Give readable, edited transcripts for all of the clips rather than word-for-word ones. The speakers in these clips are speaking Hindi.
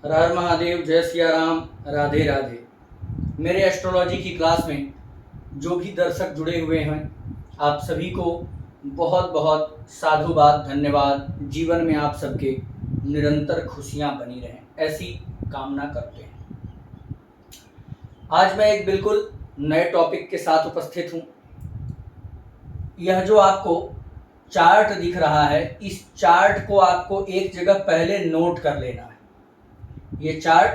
हर हर महादेव, जय सिया राम, राधे राधे। मेरे एस्ट्रोलॉजी की क्लास में जो भी दर्शक जुड़े हुए हैं, आप सभी को बहुत बहुत साधुवाद, धन्यवाद। जीवन में आप सबके निरंतर खुशियां बनी रहें, ऐसी कामना करते हैं। आज मैं एक बिल्कुल नए टॉपिक के साथ उपस्थित हूँ। यह जो आपको चार्ट दिख रहा है, इस चार्ट को आपको एक जगह पहले नोट कर लेना है। ये चार्ट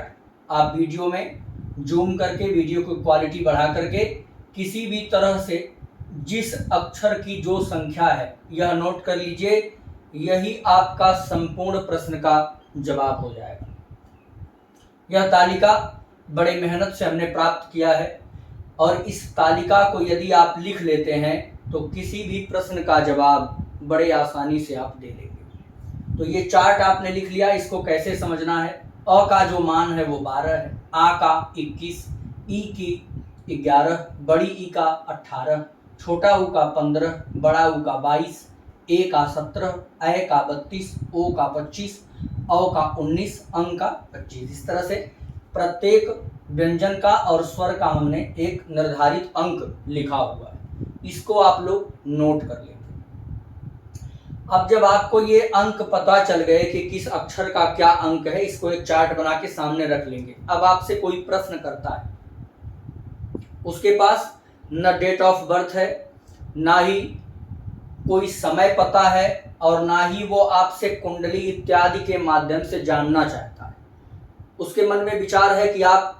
आप वीडियो में जूम करके, वीडियो की क्वालिटी बढ़ा करके किसी भी तरह से जिस अक्षर की जो संख्या है यह नोट कर लीजिए। यही आपका संपूर्ण प्रश्न का जवाब हो जाएगा। यह तालिका बड़े मेहनत से हमने प्राप्त किया है और इस तालिका को यदि आप लिख लेते हैं तो किसी भी प्रश्न का जवाब बड़े आसानी से आप दे लेंगे। तो ये चार्ट आपने लिख लिया। इसको कैसे समझना है? अ का जो मान है वो 12 है, आ का 21, ई की 11, बड़ी ई का 18, छोटा ऊ का 15, बड़ा ऊ का 22, ए का 17, ऐ का 32, ओ का 25, औ का 19, अंग का 25। इस तरह से प्रत्येक व्यंजन का और स्वर का हमने एक निर्धारित अंक लिखा हुआ है। इसको आप लोग नोट कर लेंगे। अब जब आपको ये अंक पता चल गए कि किस अक्षर का क्या अंक है, इसको एक चार्ट बना के सामने रख लेंगे। अब आपसे कोई प्रश्न करता है, उसके पास न डेट ऑफ बर्थ है, ना ही कोई समय पता है, और ना ही वो आपसे कुंडली इत्यादि के माध्यम से जानना चाहता है। उसके मन में विचार है कि आप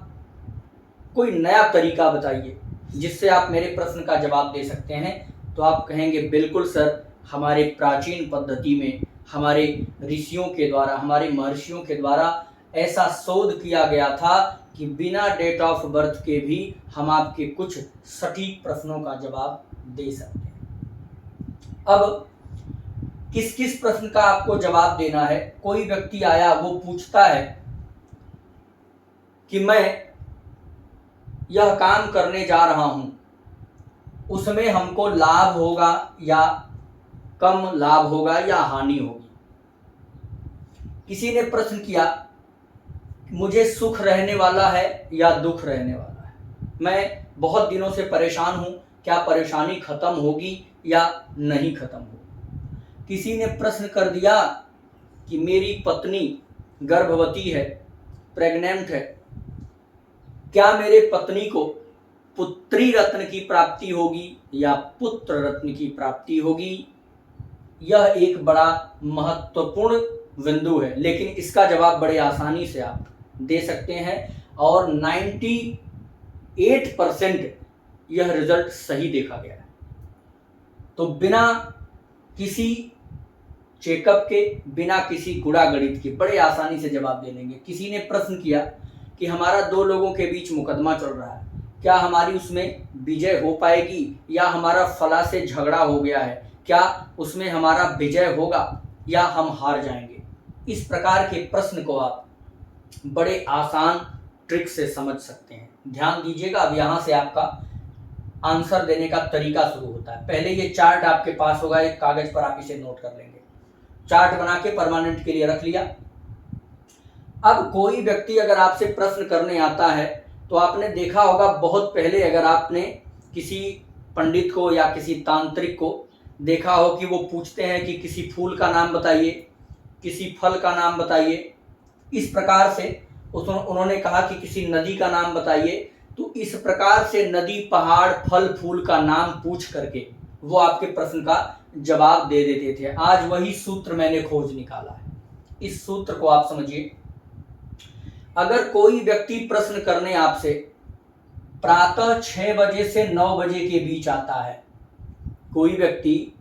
कोई नया तरीका बताइए जिससे आप मेरे प्रश्न का जवाब दे सकते हैं। तो आप कहेंगे, बिल्कुल सर, हमारे प्राचीन पद्धति में हमारे ऋषियों के द्वारा, हमारे महर्षियों के द्वारा ऐसा शोध किया गया था कि बिना डेट ऑफ बर्थ के भी हम आपके कुछ सटीक प्रश्नों का जवाब दे सकते हैं। अब किस किस प्रश्न का आपको जवाब देना है? कोई व्यक्ति आया, वो पूछता है कि मैं यह काम करने जा रहा हूं, उसमें हमको लाभ होगा या कम लाभ होगा या हानि होगी। किसी ने प्रश्न किया, मुझे सुख रहने वाला है या दुख रहने वाला है, मैं बहुत दिनों से परेशान हूं, क्या परेशानी खत्म होगी या नहीं खत्म होगी। किसी ने प्रश्न कर दिया कि मेरी पत्नी गर्भवती है, प्रेग्नेंट है, क्या मेरे पत्नी को पुत्री रत्न की प्राप्ति होगी या पुत्र रत्न की प्राप्ति होगी। यह एक बड़ा महत्वपूर्ण बिंदु है, लेकिन इसका जवाब बड़े आसानी से आप दे सकते हैं और 98% यह रिजल्ट सही देखा गया है। तो बिना किसी चेकअप के, बिना किसी गुणा गणित के बड़े आसानी से जवाब दे लेंगे। किसी ने प्रश्न किया कि हमारा दो लोगों के बीच मुकदमा चल रहा है, क्या हमारी उसमें विजय हो पाएगी या हमारा फला से झगड़ा हो गया है, क्या उसमें हमारा विजय होगा या हम हार जाएंगे। इस प्रकार के प्रश्न को आप बड़े आसान ट्रिक से समझ सकते हैं। ध्यान दीजिएगा, अब यहाँ से आपका आंसर देने का तरीका शुरू होता है। पहले ये चार्ट आपके पास होगा, एक कागज पर आप इसे नोट कर लेंगे। चार्ट बना के परमानेंट के लिए रख लिया। अब कोई व्यक्ति अगर आपसे प्रश्न करने आता है तो आपने देखा होगा बहुत पहले, अगर आपने किसी पंडित को या किसी तांत्रिक को देखा हो कि वो पूछते हैं कि किसी फूल का नाम बताइए, किसी फल का नाम बताइए। इस प्रकार से उन्होंने कहा कि किसी नदी का नाम बताइए, तो इस प्रकार से नदी, पहाड़, फल, फूल का नाम पूछ करके वो आपके प्रश्न का जवाब दे देते थे। आज वही सूत्र मैंने खोज निकाला है। इस सूत्र को आप समझिए। अगर कोई व्यक्ति प्रश्न करने आपसे प्रातः 6 बजे से 9 बजे के बीच आता है, कोई व्यक्ति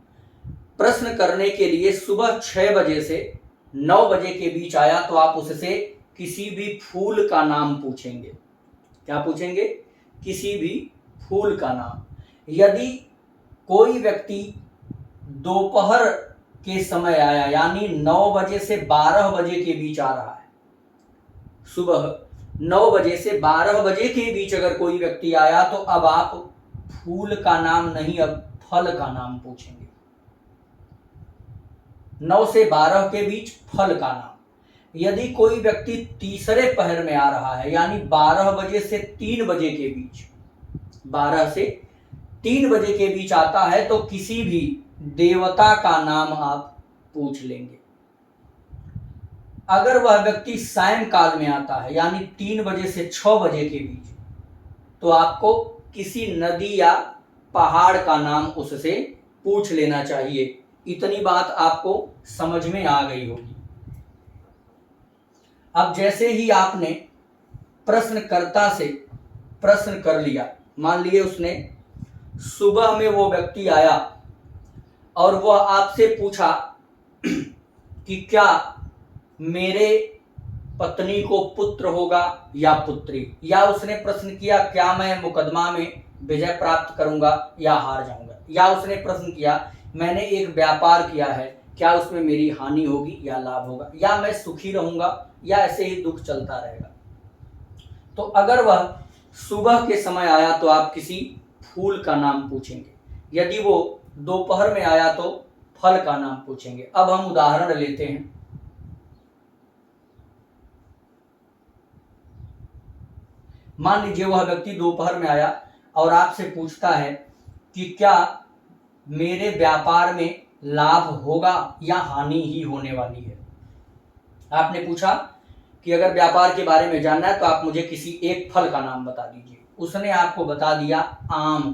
प्रश्न करने के लिए सुबह 6 बजे से 9 बजे के बीच आया, तो आप उससे किसी भी फूल का नाम पूछेंगे। क्या पूछेंगे? किसी भी फूल का नाम। यदि कोई व्यक्ति दोपहर के समय आया, यानी 9 बजे से 12 बजे के बीच आ रहा है, सुबह 9 बजे से 12 बजे के बीच अगर कोई व्यक्ति आया, तो अब आप फूल का नाम नहीं, अब फल का नाम पूछेंगे। 9 से 12 के बीच फल का नाम। यदि कोई व्यक्ति तीसरे पहर में आ रहा है, यानी 12 बजे से 3 बजे के बीच, 12 से 3 बजे के बीच आता है, तो किसी भी देवता का नाम आप पूछ लेंगे। अगर वह व्यक्ति सायंकाल में आता है, यानी 3 बजे से 6 बजे के बीच, तो आपको किसी नदी या पहाड़ का नाम उससे पूछ लेना चाहिए। इतनी बात आपको समझ में आ गई होगी। अब जैसे ही आपने प्रश्नकर्ता से प्रश्न कर लिया, मान लिए उसने सुबह में वो व्यक्ति आया और वह आपसे पूछा कि क्या मेरे पत्नी को पुत्र होगा या पुत्री, या उसने प्रश्न किया क्या मैं मुकदमा में विजय प्राप्त करूंगा या हार जाऊंगा, या उसने प्रश्न किया मैंने एक व्यापार किया है, क्या उसमें मेरी हानि होगी या लाभ होगा, या मैं सुखी रहूंगा या ऐसे ही दुख चलता रहेगा। तो अगर वह सुबह के समय आया तो आप किसी फूल का नाम पूछेंगे, यदि वो दोपहर में आया तो फल का नाम पूछेंगे। अब हम उदाहरण लेते हैं। मान लीजिए वह व्यक्ति दोपहर में आया और आपसे पूछता है कि क्या मेरे व्यापार में लाभ होगा या हानि ही होने वाली है। आपने पूछा कि अगर व्यापार के बारे में जानना है तो आप मुझे किसी एक फल का नाम बता दीजिए। उसने आपको बता दिया आम।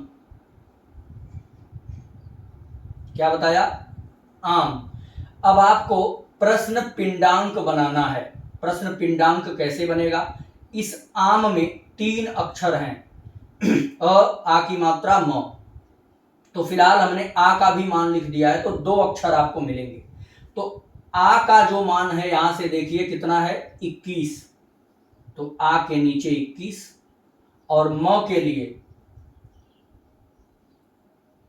क्या बताया? आम। अब आपको प्रश्न पिंडांक बनाना है। प्रश्न पिंडांक कैसे बनेगा? इस आम में 3 अक्षर हैं, आ की मात्रा म। तो फिलहाल हमने आ का भी मान लिख दिया है, तो 2 अक्षर आपको मिलेंगे। तो आ का जो मान है यहां से देखिए कितना है, 21। तो आ के नीचे 21 और म के लिए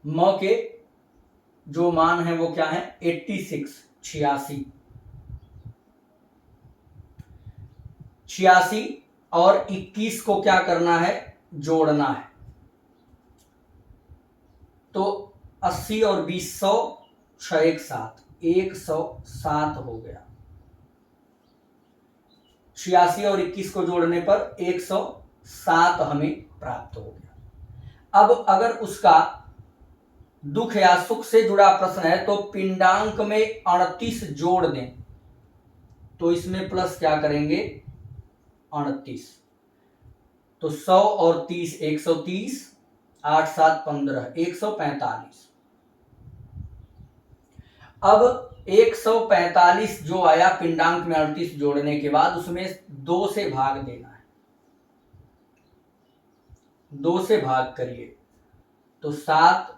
म के जो मान है वो क्या है, 86, 86। 86 और 21 को क्या करना है, जोड़ना है। तो 80 और 20 100, 6 1 7, 107 हो गया। 86 और 21 को जोड़ने पर 107 हमें प्राप्त हो गया। अब अगर उसका दुख या सुख से जुड़ा प्रश्न है तो पिंडांक में 38 जोड़ दें, तो इसमें प्लस क्या करेंगे, 38। तो 100 और 30 130, 8 7 15, 145। अब 145 जो आया पिंडांक में 38 जोड़ने के बाद उसमें 2 से भाग देना है। 2 से भाग करिए तो 7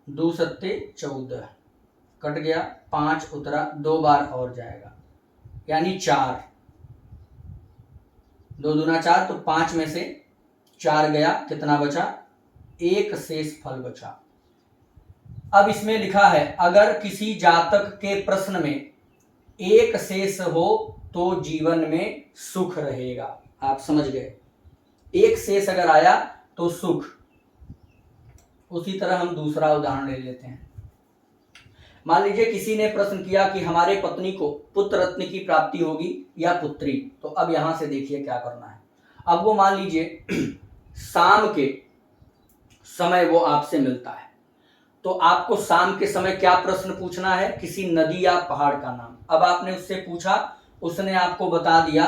2 सत्ते 14, कट गया, 5 उतरा, 2 बार और जाएगा, यानी 4। 2 दूना 4, तो 5 में से 4 गया, कितना बचा, 1 शेष फल बचा। अब इसमें लिखा है अगर किसी जातक के प्रश्न में 1 शेष हो तो जीवन में सुख रहेगा। आप समझ गए, 1 शेष अगर आया तो सुख। उसी तरह हम दूसरा उदाहरण ले लेते हैं। मान लीजिए किसी ने प्रश्न किया कि हमारे पत्नी को पुत्र रत्न की प्राप्ति होगी या पुत्री। तो अब यहां से देखिए क्या करना है। अब वो मान लीजिए शाम के समय वो आपसे मिलता है, तो आपको शाम के समय क्या प्रश्न पूछना है, किसी नदी या पहाड़ का नाम। अब आपने उससे पूछा, उसने आपको बता दिया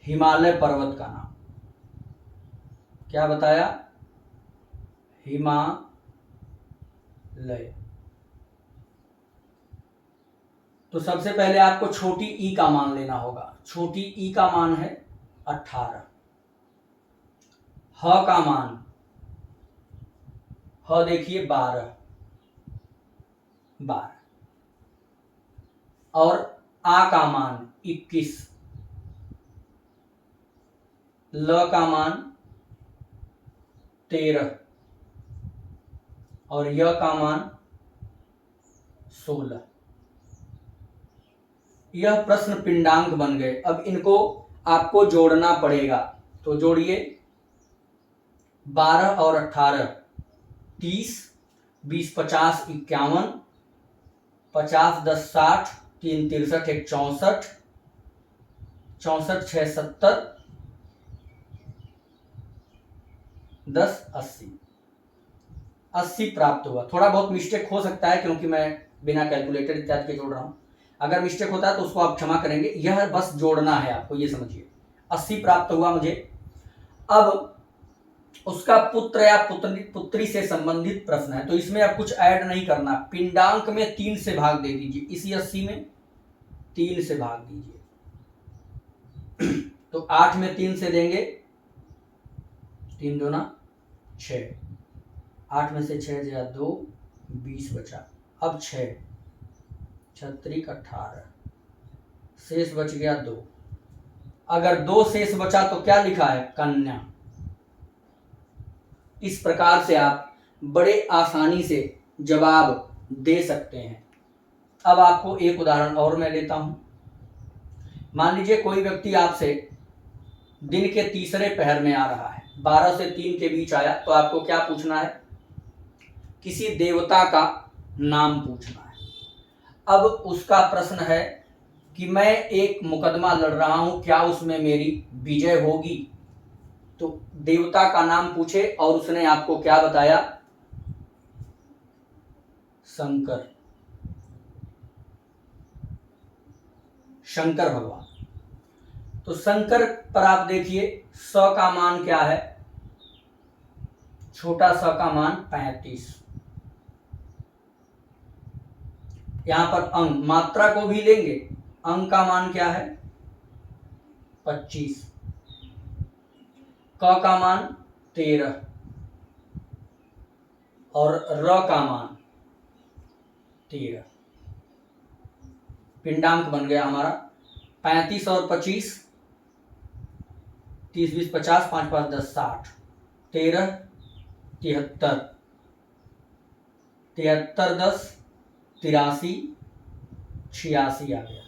हिमालय पर्वत का नाम। क्या बताया, हिमालय। तो सबसे पहले आपको छोटी ई का मान लेना होगा। छोटी ई का मान है 18। ह का मान, ह देखिए 12 और आ का मान 21, ल का मान 13 और य का मान 16। यह प्रश्न पिंडांक बन गए। अब इनको आपको जोड़ना पड़ेगा, तो जोड़िए 12 और 18 30, 20 50 51, 50 10 60, 3 63, 1 64, 64 6 70, 10 80, 80 प्राप्त हुआ। थोड़ा बहुत मिस्टेक हो सकता है क्योंकि मैं बिना कैलकुलेटर इत्यादि के जोड़ रहा हूं। अगर मिस्टेक होता है तो उसको आप क्षमा करेंगे, यह बस जोड़ना है आपको, ये समझिए। 80 प्राप्त हुआ मुझे। अब उसका पुत्र या पुत्री से संबंधित प्रश्न है, तो इसमें अब कुछ ऐड नहीं करना। पिंडांक में 3 से भाग दे दीजिए, इसी 80 में 3 से भाग दीजिए। तो 8 में 3 से देंगे, 3 दूना 6, 8 में से 6 गया 2, 20 बचा। अब 6 36 18, शेष बच गया 2। अगर 2 शेष बचा तो क्या लिखा है? कन्या। इस प्रकार से आप बड़े आसानी से जवाब दे सकते हैं। अब आपको एक उदाहरण और मैं लेता हूं। मान लीजिए कोई व्यक्ति आपसे दिन के तीसरे पहर में आ रहा है, 12 से 3 के बीच आया, तो आपको क्या पूछना है? किसी देवता का नाम पूछना है। अब उसका प्रश्न है कि मैं एक मुकदमा लड़ रहा हूं, क्या उसमें मेरी विजय होगी? तो देवता का नाम पूछे और उसने आपको क्या बताया? शंकर, शंकर भगवान। तो शंकर पर आप देखिए स का मान क्या है? छोटा स का मान 35। यहां पर अंक, मात्रा को भी लेंगे, अंक का मान क्या है? 25। क का मान 13 और र का मान 13। पिंडांक बन गया हमारा 35 और 25, 30 20 50, 5 5 10 60, 13 73, 73 10 83, 86 आ गया।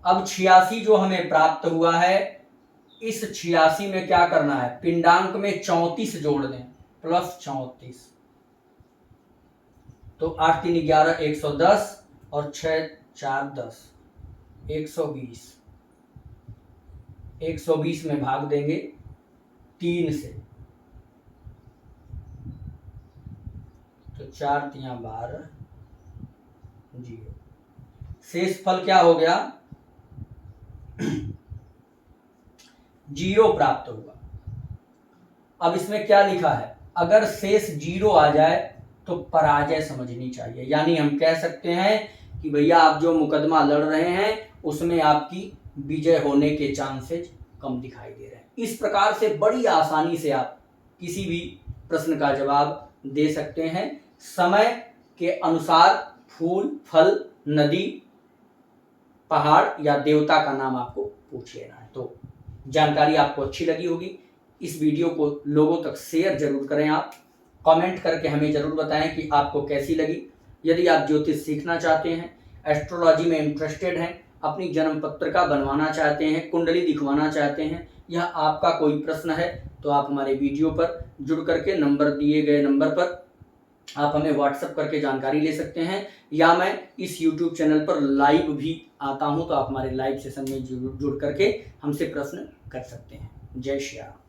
अब 86 जो हमें प्राप्त हुआ है, इस 86 में क्या करना है? पिंडांक में 34 जोड़ दें, प्लस 34। तो 8 3 11, 110 और 6 4 10, 120। 120 में भाग देंगे 3 से, तो 4 3 12, 0। शेष फल क्या हो गया? 0 प्राप्त हुआ। अब इसमें क्या लिखा है? अगर शेष 0 आ जाए तो पराजय समझनी चाहिए। यानी हम कह सकते हैं कि भैया आप जो मुकदमा लड़ रहे हैं उसमें आपकी विजय होने के चांसेस कम दिखाई दे रहे हैं। इस प्रकार से बड़ी आसानी से आप किसी भी प्रश्न का जवाब दे सकते हैं। समय के अनुसार फूल, फल, नदी, पहाड़ या देवता का नाम आपको पूछ लेना है। तो जानकारी आपको अच्छी लगी होगी। इस वीडियो को लोगों तक शेयर जरूर करें। आप कमेंट करके हमें जरूर बताएं कि आपको कैसी लगी। यदि आप ज्योतिष सीखना चाहते हैं, एस्ट्रोलॉजी में इंटरेस्टेड हैं, अपनी जन्म पत्रिका बनवाना चाहते हैं, कुंडली दिखवाना चाहते हैं, या आपका कोई प्रश्न है, तो आप हमारे वीडियो पर जुड़ करके दिए गए नंबर पर आप हमें व्हाट्सएप करके जानकारी ले सकते हैं, या मैं इस यूट्यूब चैनल पर लाइव भी आता हूं, तो आप हमारे लाइव सेशन में जुड़ करके हमसे प्रश्न कर सकते हैं। जय श्री राम।